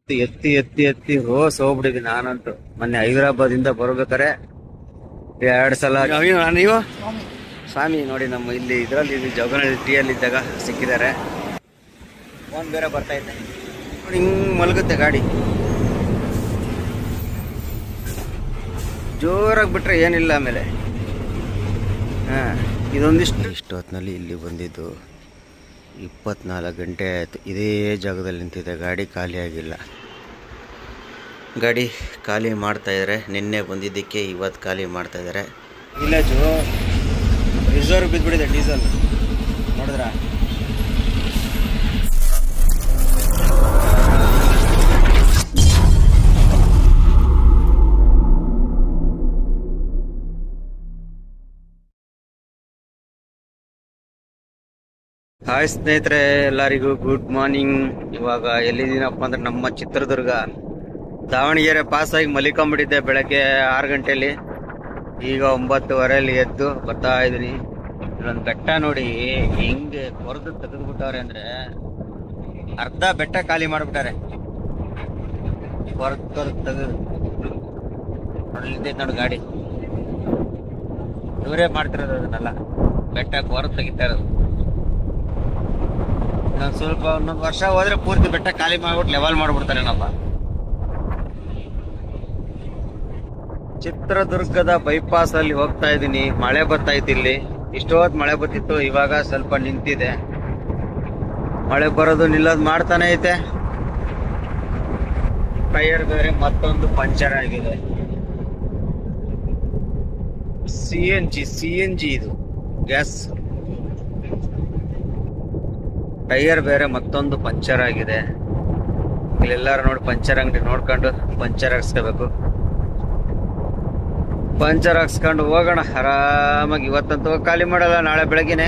ಎತ್ತಿ ಎತ್ತಿ ಎತ್ತಿ ರೋಸ್ ಹೋಗ್ಬಿಟ್ಟಿದ್ದೀನಿ ನಾನಂತೂ. ಮೊನ್ನೆ ಹೈದರಾಬಾದ್ ಇಂದ ಬರ್ಬೇಕಾರೆ 2 ಸಲ ನೀವು ಸ್ವಾಮಿ ನೋಡಿ ನಮ್ಮ ಇಲ್ಲಿ ಇದರಲ್ಲಿ ಜೋಗನಹಳ್ಳಿ ಟೀಯಲ್ಲಿ ಇದ್ದಾಗ ಸಿಕ್ಕಿದ್ದಾರೆ. ಫೋನ್ ಬೇರೆ ಬರ್ತಾ ಇದ್ದೆ ನೋಡಿ, ಹಿಂಗ್ ಮಲಗುತ್ತೆ ಗಾಡಿ. ಜೋರಾಗಿ ಬಿಟ್ರೆ ಏನಿಲ್ಲ. ಆಮೇಲೆ ಇಷ್ಟು ಹೊತ್ತಿನಲ್ಲಿ ಇಲ್ಲಿ ಬಂದಿದ್ದು 24 ಗಂಟೆ ಆಯಿತು. ಇದೇ ಜಾಗದಲ್ಲಿ ನಿಂತಿದೆ, ಗಾಡಿ ಖಾಲಿ ಆಗಿಲ್ಲ. ಗಾಡಿ ಖಾಲಿ ಮಾಡ್ತಾಯಿದ್ದಾರೆ. ನಿನ್ನೆ ಬಂದಿದ್ದಕ್ಕೆ ಇವತ್ತು ಖಾಲಿ ಮಾಡ್ತಾಯಿದ್ದಾರೆ. ವಿಲೇಜು ರಿಸರ್ವ್ ಬಿದ್ದುಬಿಟ್ಟಿದೆ ಡೀಸೆಲ್ ನೋಡಿದ್ರ. ಹಾಯ್ ಸ್ನೇಹಿತರೆ, ಎಲ್ಲರಿಗೂ ಗುಡ್ ಮಾರ್ನಿಂಗ್. ಇವಾಗ ಎಲ್ಲಿದ್ದೀನಪ್ಪ ಅಂದ್ರೆ ನಮ್ಮ ಚಿತ್ರದುರ್ಗ. ದಾವಣಗೆರೆ ಪಾಸಾಗಿ ಮಲಿಕೊಂಬಿಟ್ಟಿದ್ದೆ ಬೆಳಗ್ಗೆ 6 ಗಂಟೆಯಲ್ಲಿ. ಈಗ 9:15 ಎದ್ದು ಬರ್ತಾ ಇದ್ದೀನಿ. ಇಲ್ಲೊಂದು ಬೆಟ್ಟ ನೋಡಿ ಹೆಂಗೆ ಕೊರೆದು ತೆಗೆದುಬಿಟ್ಟವ್ರೆ ಅಂದ್ರೆ, ಅರ್ಧ ಬೆಟ್ಟ ಖಾಲಿ ಮಾಡಿಬಿಟ್ಟಾರೆ. ಕೊರೆದು ತೆಗೆದು ನೋಡಿ ಗಾಡಿ ಇವರೇ ಮಾಡ್ತಿರೋದು ಅದನ್ನೆಲ್ಲ. ಬೆಟ್ಟ ಕೊರೆದು ತೆಗಿತಾ ಇರೋದು. ಸ್ವಲ್ಪ ಒಂದೊಂದು ವರ್ಷ ಹೋದ್ರೆ ಪೂರ್ತಿ ಬೆಟ್ಟ ಖಾಲಿ ಮಾಡ್ಬಿಟ್ಟು ಲೆವೆಲ್ ಮಾಡ್ಬಿಡ್ತಾರೇನಪ್ಪ. ಚಿತ್ರದುರ್ಗದ ಬೈಪಾಸ್ ಅಲ್ಲಿ ಹೋಗ್ತಾ ಇದ್ದೀನಿ. ಮಳೆ ಬರ್ತಾ ಇತ್ತು ಇಲ್ಲಿ. ಇಷ್ಟೊತ್ತು ಮಳೆ ಬರ್ತಿತ್ತು, ಇವಾಗ ಸ್ವಲ್ಪ ನಿಂತಿದೆ. ಮಳೆ ಬರೋದು ನಿಲ್ಲೋದು ಮಾಡ್ತಾನೆ ಐತೆ. ಟೈರ್ ಬೇರೆ ಮತ್ತೊಂದು ಪಂಚರ್ ಆಗಿದೆ. ಸಿ ಎನ್ ಜಿ ಇದು ಗ್ಯಾಸ್. ಟೈರ್ ಬೇರೆ ಮತ್ತೊಂದು ಪಂಚರ್ ಆಗಿದೆ. ಇಲ್ಲೆಲ್ಲಾರು ನೋಡಿ ಪಂಚರ್ ಅಂಗಡಿ ನೋಡ್ಕೊಂಡು ಪಂಚರ್ ಹಾಕ್ಸ್ಕೋಬೇಕು. ಪಂಚರ್ ಹಾಕ್ಸ್ಕೊಂಡು ಹೋಗೋಣ ಆರಾಮಾಗಿ. ಇವತ್ತಂತೂ ಖಾಲಿ ಮಾಡಲ್ಲ, ನಾಳೆ ಬೆಳಗ್ಗೆನೆ.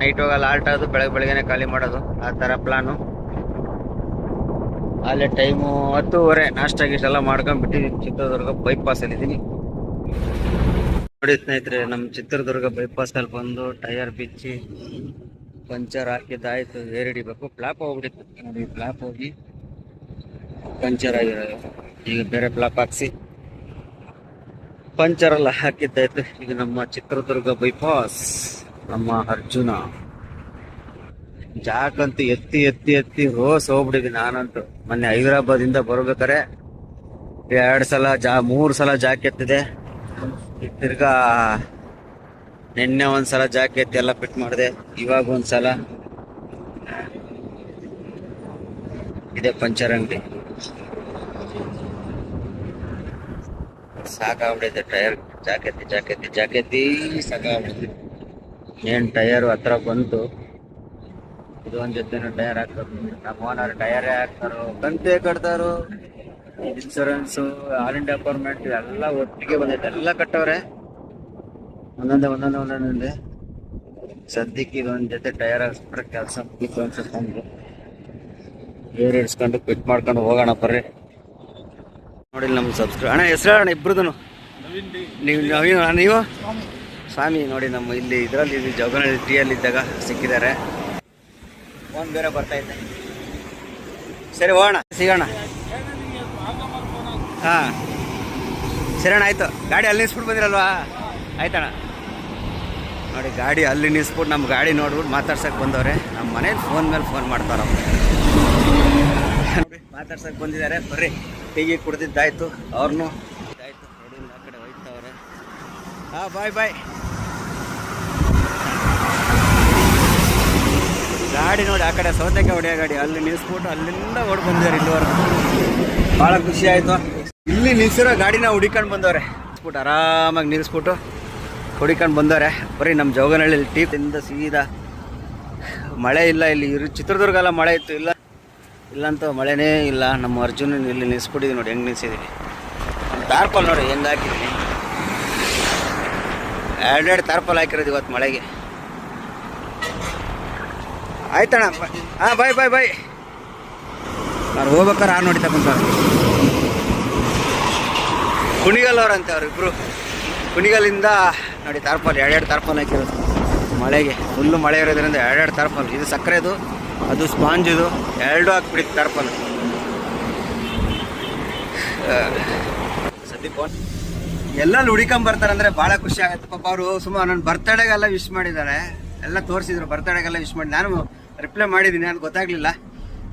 ನೈಟ್ ಹೋಗಲ್ಲ, ಆಲ್ಟ್ ಆಗೋದು ಬೆಳಗ್ಗೆನೆ ಖಾಲಿ ಮಾಡೋದು, ಆ ಥರ ಪ್ಲಾನು. ಅಲ್ಲೇ ಟೈಮು 10:30. ನಾಷ್ಟ ಗೀಷ್ಟೆಲ್ಲ ಮಾಡ್ಕೊಂಡು ಬಿಟ್ಟಿದ್ದೀನಿ. ಚಿತ್ರದುರ್ಗ ಬೈಪಾಸ್ ಅಲ್ಲಿ ಇದ್ದೀನಿ ನೋಡಿ ಸ್ನೇಹಿತರೆ. ನಮ್ಮ ಚಿತ್ರದುರ್ಗ ಬೈಪಾಸ್ ಅಲ್ಲಿ ಬಂದು ಟೈರ್ ಬಿಚ್ಚಿ ಪಂಚರ್ ಹಾಕಿದ್ದಾಯ್ತು. ಏರ್ ಹಿಡಿಬೇಕು. ಫ್ಲಾಪ್ ಹೋಗ್ಬಿಟ್ಟಿತ್ತು ನೋಡಿ, ಫ್ಲಾಪ್ ಹೋಗಿ ಪಂಚರ್ ಆಗಿರೋದು. ಈಗ ಬೇರೆ ಫ್ಲಾಪ್ ಹಾಕ್ಸಿ ಪಂಚರ್ ಎಲ್ಲ ಹಾಕಿದ್ದಾಯ್ತು. ಈಗ ನಮ್ಮ ಚಿತ್ರದುರ್ಗ ಬೈಪಾಸ್, ನಮ್ಮ ಅರ್ಜುನ ಜಾಕಂತೂ ಎತ್ತಿ ಎತ್ತಿ ಎತ್ತಿ ರೋಸ್ ಹೋಗ್ಬಿಟ್ಟಿದ್ದೀನಿ ನಾನಂತೂ. ಮೊನ್ನೆ ಹೈದರಾಬಾದ್ ಇಂದ ಬರ್ಬೇಕಾರೆ 2 ಸಲ 3 ಸಲ ಜಾಕ್ ಎತ್ತಿದೆ. ತಿರ್ಗಾ ನಿನ್ನೆ ಒಂದ್ಸಲ ಜಾಕ್ ಎತ್ತಿ ಎಲ್ಲ ಫಿಟ್ ಮಾಡಿದೆ. ಇವಾಗ ಒಂದ್ಸಲ ಇದೆ ಪಂಚರ್ ಅಂಗಡಿ. ಸಾಕಾಗ್ಬಿಟ್ಟಿದೆ ಟೈರ್. ಜಾಕೆತ್ತಿ ಸಾಕಾಗ್ಬಿಟ್ಟಿದೆ. ಏನ್ ಟೈರ್ ಹತ್ರ ಬಂತು. ಇದು ಒಂದ್ ಜೊತೆ ಟೈರ್ ಹಾಕ್ತಾರೆ. ನಮ್ಮ ಓನರ್ ಟೈರೇ ಹಾಕ್ತಾರೋ, ಕಂತೆ ಕಟ್ತಾರೋ, ಇನ್ಶೂರೆನ್ಸು, ಆಲ್ ಇಂಡಿಯಾ ಡಿಪಾರ್ಟ್ಮೆಂಟ್ ಎಲ್ಲ ಒಟ್ಟಿಗೆ ಬಂದೈತೆ. ಎಲ್ಲ ಕಟ್ಟವ್ರೆ ಒಂದೊಂದೇ. ಸದ್ಯಕ್ಕೆ ಇದೊಂದ್ ಜೊತೆ ಟೈರ್ ಹಾಕ್ಸ್ಬಿಟ್ರೆ ಕೆಲಸ ಮುಗಿತು ಅನ್ಸುತ್ತೆ. ಏರ್ ಹಿಡ್ಸ್ಕೊಂಡು ಫಿಟ್ ಮಾಡ್ಕೊಂಡು ಹೋಗೋಣ ಬರ್ರಿ. ನೋಡಿ ನಮ್ಮ ಸಬ್ಸ್ಕ್ರೈಬ್ ಅಣ್ಣ, ಹೆಸರು ಅಣ್ಣ ಇಬ್ರದ್ದು. ನೀವು ಸ್ವಾಮಿ ನೋಡಿ ನಮ್ಮ ಇಲ್ಲಿ ಇದರಲ್ಲಿ ಜೋಗನಹಳ್ಳಿ ಟೀಯಲ್ಲಿ ಇದ್ದಾಗ ಸಿಕ್ಕಿದ್ದಾರೆ. ಫೋನ್ ಬೇರೆ ಬರ್ತಾ ಇದ್ದೆ. ಸರಿ ಹೋಗೋಣ, ಸಿಗೋಣ. ಹಾಂ ಸರಿ ಅಣ್ಣ, ಆಯಿತು. ಗಾಡಿ ಅಲ್ಲಿ ನಿಲ್ಸ್ಬಿಟ್ಟು ಬಂದಿರಲ್ವಾ? ಆಯ್ತಣ್ಣ. ನೋಡಿ ಗಾಡಿ ಅಲ್ಲಿ ನಿಲ್ಸ್ಬಿಟ್ಟು ನಮ್ಮ ಗಾಡಿ ನೋಡ್ಬಿಟ್ಟು ಮಾತಾಡ್ಸಕ್ಕೆ ಬಂದವ್ರೆ. ನಮ್ಮ ಮನೇಲಿ ಫೋನ್ ಮೇಲೆ ಫೋನ್ ಮಾಡ್ತಾರ. ಮಾತಾಡ್ಸಕ್ಕೆ ಬಂದಿದ್ದಾರೆ. ಬರ್ರಿ, ಟೀಗೆ ಕುಡ್ದಿದ್ದಾಯ್ತು. ಅವ್ರನ್ನೂ ಇದಾಯ್ತು. ನೋಡಿ ಆ ಕಡೆ ಹೋಯ್ತವ್ರೆ. ಹಾಂ ಬಾಯ್. ಗಾಡಿ ನೋಡಿ ಆ ಕಡೆ ಸೌತೆಕಾಯಿ ಹೊಡೆಯೋ ಗಾಡಿ ಅಲ್ಲಿ ನಿಲ್ಸ್ಬಿಟ್ಟು ಅಲ್ಲಿಂದ ಓಡ್ ಬಂದಿದ್ದಾರೆ ಇಲ್ಲಿವರೆಗೂ. ಭಾಳ ಖುಷಿ ಆಯಿತು. ಇಲ್ಲಿ ನಿಲ್ಸಿರೋ ಗಾಡಿನ ಹುಡಿಕೊಂಡು ಬಂದವ್ರೆ. ಆರಾಮಾಗಿ ನಿಲ್ಲಿಸ್ಬಿಟ್ಟು ಹುಡಿಕೊಂಡು ಬಂದವ್ರೆ. ಬರೀ ನಮ್ಮ ಜೋಗನಹಳ್ಳಿ ಟೀಪಿಂದ ಸೀದಾ. ಮಳೆ ಇಲ್ಲ ಇಲ್ಲಿ. ಚಿತ್ರದುರ್ಗ ಎಲ್ಲ ಮಳೆ ಇತ್ತು, ಇಲ್ಲಂತೂ ಮಳೆನೇ ಇಲ್ಲ. ನಮ್ಮ ಅರ್ಜುನ್ ಇಲ್ಲಿ ನಿಲ್ಸ್ಬಿಟ್ಟಿದ್ದೀವಿ ನೋಡಿ, ಹೆಂಗೆ ನಿಲ್ಸಿದ್ದೀವಿ. ತಾರ್ಪಲ್ ನೋಡಿ ಹೆಂಗೆ ಹಾಕಿದ್ದೀನಿ. 2 ತಾರ್ಪಲ್ ಹಾಕಿರೋದು ಇವತ್ತು ಮಳೆಗೆ. ಆಯ್ತಣ್ಣ. ಹಾಂ ಬಾಯ್. ಅವ್ರು ಹೋಗ್ಬೇಕಾರೆ ನೋಡಿ ತಗೊಂತಾರೆ. ಕುಣಿಗಲ್ ಅವ್ರಂತೆ ಅವರಿಬ್ರು. ಕುಣಿಗಲ್ಲಿಂದ ನೋಡಿ ತಾರ್ಪಲ್ 2 ತಾರ್ಪಲ್ ಹಾಕಿರೋದು ಮಳೆಗೆ. ಫುಲ್ಲು ಮಳೆ ಇರೋದ್ರಿಂದ 2 ತಾರ್ಪಲ್. ಇದು ಸಕ್ಕರೆದು, ಅದು ಸ್ಪಾಂಜ್, ಇದು 2 ಹಾಕ್ಬಿಡಿತ್ತು ತಾರ್ಪಲ್. ಸದ್ಯ ಫೋನ್ ಎಲ್ಲಲ್ಲಿ ಹುಡಿಕೊಂಬರ್ತಾರಂದ್ರೆ ಭಾಳ ಖುಷಿ ಆಗುತ್ತೆ. ಪಾಪ ಅವರು ಸುಮಾರು ನನ್ನ ಬರ್ತಡೇಗೆಲ್ಲ ವಿಶ್ ಮಾಡಿದ್ದಾರೆ, ಎಲ್ಲ ತೋರಿಸಿದ್ರು. ಬರ್ತಡೇಗೆಲ್ಲ ವಿಶ್ ಮಾಡಿ ನಾನು ರಿಪ್ಲೈ ಮಾಡಿದ್ದೀನಿ, ನನಗೆ ಗೊತ್ತಾಗಲಿಲ್ಲ.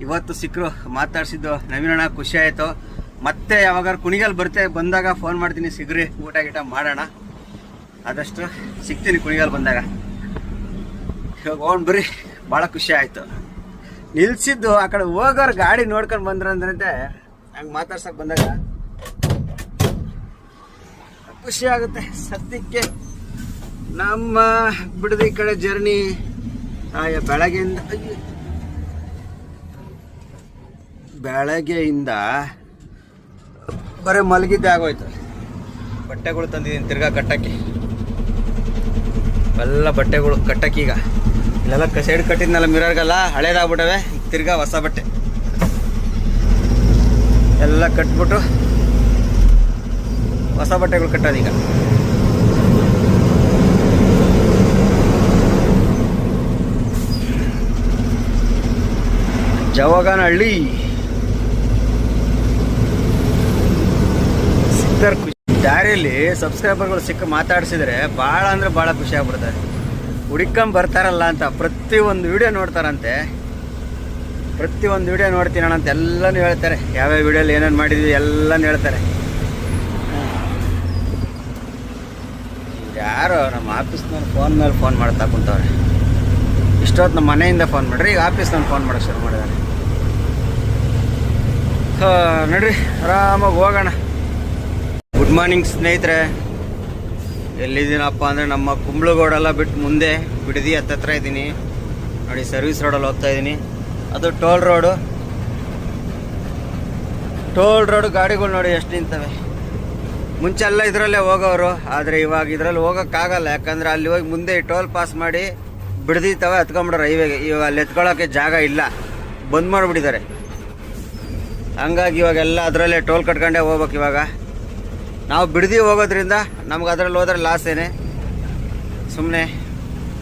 ಇವತ್ತು ಸಿಕ್ಕರು, ಮಾತಾಡ್ಸಿದ್ದು ನವೀನಣ್ಣ, ಖುಷಿ ಆಯಿತು. ಮತ್ತೆ ಯಾವಾಗಾರು ಕುಣಿಗಲ್ ಬಂದಾಗ ಫೋನ್ ಮಾಡ್ತೀನಿ, ಸಿಗ್ರಿ, ಊಟ ಗೀಟ ಮಾಡೋಣ. ಆದಷ್ಟು ಸಿಗ್ತೀನಿ ಕುಣಿಗಲ್ ಬಂದಾಗ. ಇವಾಗ ಹೋಗೋಣ ಬರ್ರಿ, ಭಾಳ ಖುಷಿ ಆಯಿತು. ನಿಲ್ಸಿದ್ದು ಆ ಕಡೆ ಹೋಗೋರು ಗಾಡಿ ನೋಡ್ಕೊಂಡು ಬಂದ್ರಂದ್ರೆ ಹಂಗೆ ಮಾತಾಡ್ಸಕ್ಕೆ ಬಂದಾಗ ಖುಷಿ ಆಗುತ್ತೆ. ಸದ್ಯಕ್ಕೆ ನಮ್ಮ ಬಿಡದಿ ಕಡೆ ಜರ್ನಿ ಬೆಳಗ್ಗೆಯಿಂದ ಬರೀ ಮಲಗಿದ್ದೆ ಆಗೋಯ್ತು. ಬಟ್ಟೆಗಳು ತಂದಿದ್ದೀನಿ ತಿರ್ಗಾ ಕಟ್ಟಕ್ಕೆ, ಎಲ್ಲ ಬಟ್ಟೆಗಳು ಕಟ್ಟಕ್ಕೆ. ಈಗ ಇಲ್ಲೆಲ್ಲ ಸೈಡ್ ಕಟ್ಟಿದ್ನಲ್ಲ ಮಿರರ್ಗೆಲ್ಲ ಹಳೇದಾಗ್ಬಿಟ್ಟವೆ, ತಿರ್ಗಾ ಹೊಸ ಬಟ್ಟೆ ಎಲ್ಲ ಕಟ್ಬಿಟ್ಟು ಹೊಸ ಬಟ್ಟೆಗಳು ಕಟ್ಟೋದೀಗ. ಜವಗನಹಳ್ಳಿ ಸಿಗ್ತಾರೆ. ಖುಷಿ ದಾರಿಯಲ್ಲಿ ಸಬ್ಸ್ಕ್ರೈಬರ್ಗಳು ಸಿಕ್ಕ ಮಾತಾಡ್ಸಿದ್ರೆ ಭಾಳ ಅಂದರೆ ಭಾಳ ಖುಷಿ ಆಗ್ಬಿಡ್ತಾರೆ. ಹುಡ್ಕೊಂಬರ್ತಾರಲ್ಲ ಅಂತ ಪ್ರತಿಯೊಂದು ವಿಡಿಯೋ ನೋಡ್ತಾರಂತೆ, ಪ್ರತಿಯೊಂದು ವಿಡಿಯೋ ನೋಡ್ತೀನಣ್ಣ ಅಂತ ಎಲ್ಲನೂ ಹೇಳ್ತಾರೆ. ಯಾವ್ಯಾವ ವಿಡಿಯೋಲಿ ಏನೇನು ಮಾಡಿದ್ವಿ ಎಲ್ಲನೂ ಹೇಳ್ತಾರೆ. ಯಾರೋ ನಮ್ಮ ಆಫೀಸ್ನವ್ರು ಫೋನ್ ಮೇಲೆ ಫೋನ್ ಮಾಡ್ತಾ ಕುಂತವ್ರೆ. ಇಷ್ಟೊತ್ತು ನಮ್ಮ ಮನೆಯಿಂದ ಫೋನ್ ಮಾಡ್ರಿ, ಈಗ ಆಫೀಸ್ನವ್ರು ಫೋನ್ ಮಾಡೋಕ್ಕೆ ಶುರು ಮಾಡಿದ್ದಾರೆ. ನಡ್ರಿ ಆರಾಮಾಗಿ ಹೋಗೋಣ. ಗುಡ್ ಮಾರ್ನಿಂಗ್ ಸ್ನೇಹಿತರೆ. ಎಲ್ಲಿದ್ದೀನಪ್ಪ ಅಂದರೆ ನಮ್ಮ ಕುಂಬ್ಳಗೋಡೆಲ್ಲ ಬಿಟ್ಟು ಮುಂದೆ ಬಿಡದಿ ಹತ್ತತ್ರ ಇದ್ದೀನಿ ನೋಡಿ. ಸರ್ವಿಸ್ ರೋಡಲ್ಲಿ ಹೋಗ್ತಾ ಇದ್ದೀನಿ. ಅದು ಟೋಲ್ ರೋಡು ಗಾಡಿಗಳು ನೋಡಿ ಎಷ್ಟು ನಿಂತವೆ. ಮುಂಚೆ ಎಲ್ಲ ಇದರಲ್ಲೇ ಹೋಗೋರು, ಆದರೆ ಇವಾಗ ಇದರಲ್ಲಿ ಹೋಗೋಕ್ಕಾಗಲ್ಲ. ಯಾಕಂದರೆ ಅಲ್ಲಿ ಹೋಗಿ ಮುಂದೆ ಟೋಲ್ ಪಾಸ್ ಮಾಡಿ ಬಿಡದಿ ತವ ಹತ್ಕೊಂಬಿಡೋರು ಹೈವೇಗೆ. ಇವಾಗ ಅಲ್ಲಿ ಎತ್ಕೊಳ್ಳೋಕ್ಕೆ ಜಾಗ ಇಲ್ಲ, ಬಂದ್ ಮಾಡಿಬಿಟ್ಟಿದ್ದಾರೆ. ಹಂಗಾಗಿ ಇವಾಗೆಲ್ಲ ಅದರಲ್ಲೇ ಟೋಲ್ ಕಟ್ಕೊಂಡೇ ಹೋಗ್ಬೇಕು. ಇವಾಗ ನಾವು ಬಿಡದಿ ಹೋಗೋದ್ರಿಂದ ನಮ್ಗೆ ಅದರಲ್ಲಿ ಹೋದ್ರೆ ಲಾಸ್ ಏನೇ, ಸುಮ್ಮನೆ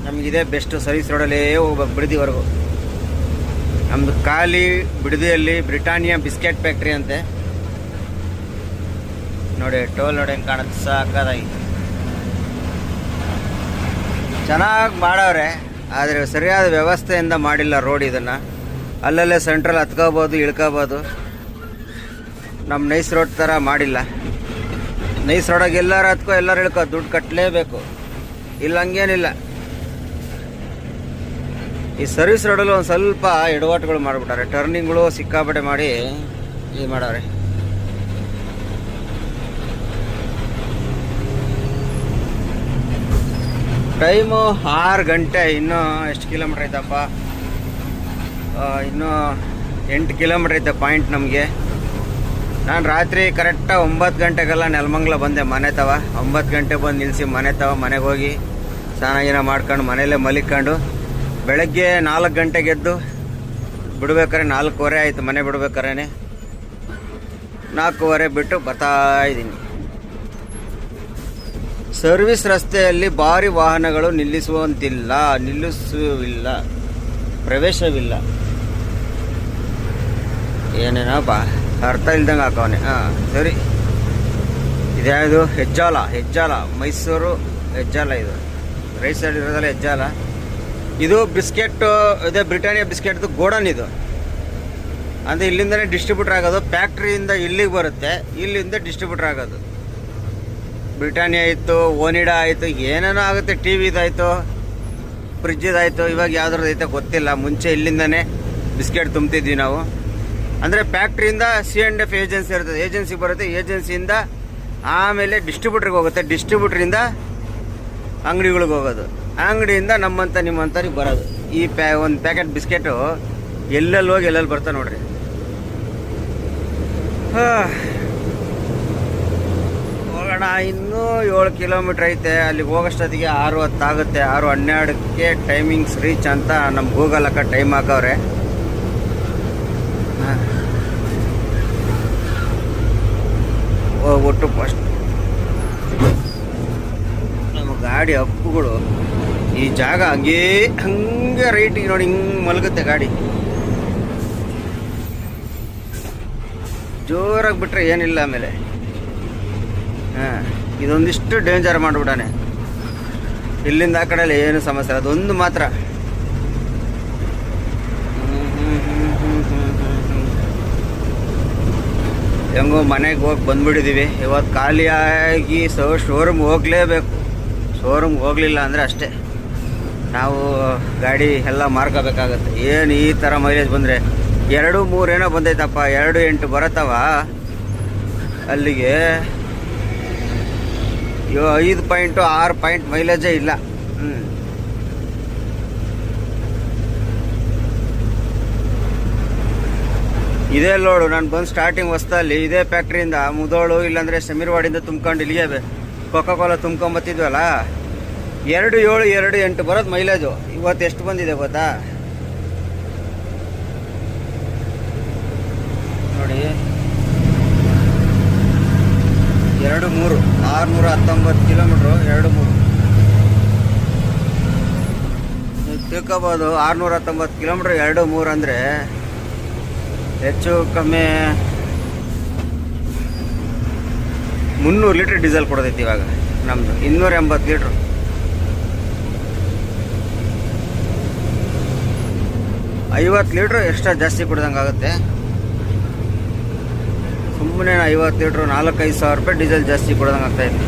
ನಮಗಿದೆ ಬೆಸ್ಟು. ಸರ್ವಿಸ್ ರೋಡಲ್ಲೇ ಹೋಗ್ಬೇಕು ಬಿಡದಿವರೆಗೂ. ನಮ್ಮದು ಖಾಲಿ ಬಿಡದಿಯಲ್ಲಿ ಬ್ರಿಟಾನಿಯಾ ಬಿಸ್ಕೆಟ್ ಫ್ಯಾಕ್ಟ್ರಿ ಅಂತೆ ನೋಡಿ. ಟೋಲ್ ನೋಡಿ ಹೆಂಗೆ ಕಾಣುತ್ತೆ, ಸಾಕಾಗಿ ಚೆನ್ನಾಗಿ ಮಾಡವ್ರೆ. ಆದರೆ ಸರಿಯಾದ ವ್ಯವಸ್ಥೆಯಿಂದ ಮಾಡಿಲ್ಲ ರೋಡ್. ಇದನ್ನು ಅಲ್ಲಲ್ಲೇ ಸೆಂಟ್ರಲ್ ಹತ್ಕೋಬೋದು, ಇಳ್ಕೋಬೋದು. ನಮ್ಮ ನೈಸ್ ರೋಡ್ ಥರ ಮಾಡಿಲ್ಲ. ನೈಸ್ ರೋಡಾಗ ಎಲ್ಲರೂ ಹತ್ಕೋ ಎಲ್ಲರೂ ಇಳ್ಕೋ, ದುಡ್ಡು ಕಟ್ಟಲೇಬೇಕು. ಇಲ್ಲ ಹಂಗೇನಿಲ್ಲ. ಈ ಸರ್ವಿಸ್ ರೋಡಲ್ಲಿ ಒಂದು ಸ್ವಲ್ಪ ಎಡವಟ್ಟುಗಳು ಮಾಡಿಬಿಟ್ಟಾರೆ, ಟರ್ನಿಂಗ್ಗಳು ಸಿಕ್ಕಾಪಟ್ಟೆ ಮಾಡಿ ಇದು ಮಾಡವ್ರೆ. ಟೈಮು 6 ಗಂಟೆ. ಇನ್ನೂ ಎಷ್ಟು ಕಿಲೋಮೀಟ್ರ್ ಐತಪ್ಪ? ಇನ್ನೂ 8 ಕಿಲೋಮೀಟ್ರ್ ಐತೆ ಪಾಯಿಂಟ್ ನಮಗೆ. ನಾನು ರಾತ್ರಿ ಕರೆಕ್ಟಾಗಿ 9 ಗಂಟೆಗೆಲ್ಲ ನೆಲಮಂಗ್ಲ ಬಂದೆ ಮನೆ ತವ. 9 ಗಂಟೆ ಬಂದು ನಿಲ್ಲಿಸಿ ಮನೆ ತವ. ಮನೆಗೆ ಹೋಗಿ ಸ್ನಾನ ಮಾಡ್ಕೊಂಡು ಮನೇಲೇ ಮಲಿಕೊಂಡು ಬೆಳಗ್ಗೆ 4 ಗಂಟೆಗೆ ಎದ್ದು ಬಿಡ್ಬೇಕಾರೆ 4:15 ಆಯಿತು. ಮನೆ ಬಿಡ್ಬೇಕಾರೆ 4:15 ಬಿಟ್ಟು ಬರ್ತಾ ಇದ್ದೀನಿ. ಸರ್ವಿಸ್ ರಸ್ತೆಯಲ್ಲಿ ಭಾರಿ ವಾಹನಗಳು ನಿಲ್ಲಿಸುವಿಲ್ಲ, ಪ್ರವೇಶವಿಲ್ಲ. ಏನೇನಪ್ಪ ಅರ್ಥ ಇಲ್ದಂಗೆ ಹಾಕವನೆ. ಸರಿ, ಇದ್ಯಾವುದು? ಹೆಜ್ಜಾಲ ಮೈಸೂರು ಹೆಜ್ಜಾಲ. ಇದು ರೈಟ್ ಸೈಡ್ ಇರೋದಲ್ಲ ಹೆಜ್ಜಾಲ. ಇದು ಬಿಸ್ಕೆಟ್ ಇದೆ, ಬ್ರಿಟಾನಿಯಾ ಬಿಸ್ಕೆಟ್ದು ಗೋಡನ್ ಇದು. ಅಂದರೆ ಇಲ್ಲಿಂದನೇ ಡಿಸ್ಟ್ರಿಬ್ಯೂಟರ್ ಆಗೋದು. ಫ್ಯಾಕ್ಟ್ರಿಯಿಂದ ಇಲ್ಲಿಗೆ ಬರುತ್ತೆ, ಇಲ್ಲಿಂದ ಡಿಸ್ಟ್ರಿಬ್ಯೂಟರ್ ಆಗೋದು. ಬ್ರಿಟಾನಿಯಾ ಆಯಿತು, ಓನಿಡಾ ಆಯಿತು, ಏನೇನೋ ಆಗುತ್ತೆ. ಟಿ ವಿದಾಯಿತು, ಫ್ರಿಜ್ಜಿದಾಯಿತು, ಇವಾಗ ಯಾವ್ದ್ರದ್ದು ಐತೆ ಗೊತ್ತಿಲ್ಲ. ಮುಂಚೆ ಇಲ್ಲಿಂದನೇ ಬಿಸ್ಕೆಟ್ ತುಂಬ್ತಿದ್ವಿ ನಾವು. ಅಂದರೆ ಫ್ಯಾಕ್ಟ್ರಿಯಿಂದ C&F ಏಜೆನ್ಸಿ ಇರ್ತದೆ, ಏಜೆನ್ಸಿಗೆ ಬರುತ್ತೆ. ಏಜೆನ್ಸಿಯಿಂದ ಆಮೇಲೆ ಡಿಸ್ಟ್ರಿಬ್ಯೂಟ್ರಿಗೆ ಹೋಗುತ್ತೆ, ಡಿಸ್ಟ್ರಿಬ್ಯೂಟ್ರಿಂದ ಅಂಗಡಿಗಳಿಗೆ ಹೋಗೋದು, ಅಂಗಡಿಯಿಂದ ನಿಮ್ಮಂಥವ್ರಿಗೆ ಬರೋದು. ಈ ಒಂದು ಪ್ಯಾಕೆಟ್ ಬಿಸ್ಕೆಟು ಎಲ್ಲೆಲ್ಲಿ ಹೋಗಿ ಎಲ್ಲೆಲ್ಲಿ ಬರ್ತಾ ನೋಡ್ರಿ. ಹೋಗೋಣ. ಇನ್ನೂ 7 ಕಿಲೋಮೀಟ್ರ್ ಐತೆ. ಅಲ್ಲಿಗೆ ಹೋಗೋಷ್ಟೊತ್ತಿಗೆ 6:10 ಆಗುತ್ತೆ. 6:12ಕ್ಕೆ ಟೈಮಿಂಗ್ಸ್ ರೀಚ್ ಅಂತ ನಮ್ಮ ಗೂಗಲ್ ಅಕ್ಕ ಟೈಮ್ ಹಾಕವ್ರೆ. ಹೋಗ್ಬಿಟ್ಟು ಫಸ್ಟ್ ನಮ್ಮ ಗಾಡಿ ಅಪ್ಪುಗಳು ಈ ಜಾಗ ಹಂಗೆ ರೈಟಿಗೆ ನೋಡಿ ಹಿಂಗೆ ಮಲಗುತ್ತೆ ಗಾಡಿ. ಜೋರಾಗಿ ಬಿಟ್ಟರೆ ಏನಿಲ್ಲ. ಆಮೇಲೆ ಹಾಂ, ಇದೊಂದಿಷ್ಟು ಡೇಂಜರ್ ಮಾಡಿಬಿಟ್ಟಾನೆ. ಇಲ್ಲಿಂದ ಆ ಕಡೆಯಲ್ಲಿ ಏನು ಸಮಸ್ಯೆ ಇಲ್ಲ, ಅದೊಂದು ಮಾತ್ರ. ಹೆಂಗೋ ಮನೆಗೆ ಹೋಗಿ ಬಂದ್ಬಿಟ್ಟಿದ್ದೀವಿ. ಇವತ್ತು ಖಾಲಿಯಾಗಿ ಶೋರೂಮ್ಗೆ ಹೋಗಲೇಬೇಕು. ಶೋರೂಮ್ಗೆ ಹೋಗಲಿಲ್ಲ ಅಂದರೆ ಅಷ್ಟೇ, ನಾವು ಗಾಡಿ ಎಲ್ಲ ಮಾರ್ಕೋಬೇಕಾಗತ್ತೆ. ಏನು ಈ ಥರ ಮೈಲೇಜ್ ಬಂದರೆ 2-3 ಏನೋ ಬಂದೈತಪ್ಪ, 2.8 ಬರತ್ತವ. ಅಲ್ಲಿಗೆ 5 ಪಾಯಿಂಟು 6 ಪಾಯಿಂಟ್ ಮೈಲೇಜೇ ಇಲ್ಲ. ಇದೇ ಲೋಡು ನಾನು ಬಂದು ಸ್ಟಾರ್ಟಿಂಗ್ ಹೊಸ್ತಲ್ಲಿ ಇದೇ ಫ್ಯಾಕ್ಟ್ರಿಯಿಂದ ಮುದೋಳು ಇಲ್ಲಾಂದರೆ ಸಮೀರ್ವಾಡಿಂದ ತುಂಬ್ಕೊಂಡು ಇಲ್ಲಿಗೆ ಕೊಕೋ-ಕೋಲಾ ತುಂಬ್ಕೊಂಬತ್ತಿದ್ವಲ್ಲ, 2.7 2.8 ಬರೋದು ಮೈಲೇಜು. ಇವತ್ತು ಎಷ್ಟು ಬಂದಿದೆ ಗೊತ್ತಾ ನೋಡಿ, 2.3 619 ಕಿಲೋಮೀಟ್ರು. 2.3 ತಿಳ್ಕೊಬೋದು. 619 ಕಿಲೋಮೀಟ್ರ್ 2.3 ಅಂದರೆ ಹೆಚ್ಚು ಕಮ್ಮಿ 300 ಲೀಟ್ರ್ ಡೀಸೆಲ್ ಕೊಡೋದೈತಿ ಇವಾಗ ನಮ್ಮದು. 280 ಲೀಟ್ರು. $50 ಲೀಟ್ರು ಎಕ್ಸ್ಟ್ರಾ ಜಾಸ್ತಿ ಕೊಡ್ದಂಗೆ ಆಗುತ್ತೆ. ಸುಮ್ಮನೆ $50 ಲೀಟ್ರು 4-5 ಸಾವಿರ ರೂಪಾಯಿ ಡೀಸೆಲ್ ಜಾಸ್ತಿ ಕೊಡೋದಂಗೆ ಆಗ್ತಾಯಿತ್ತು.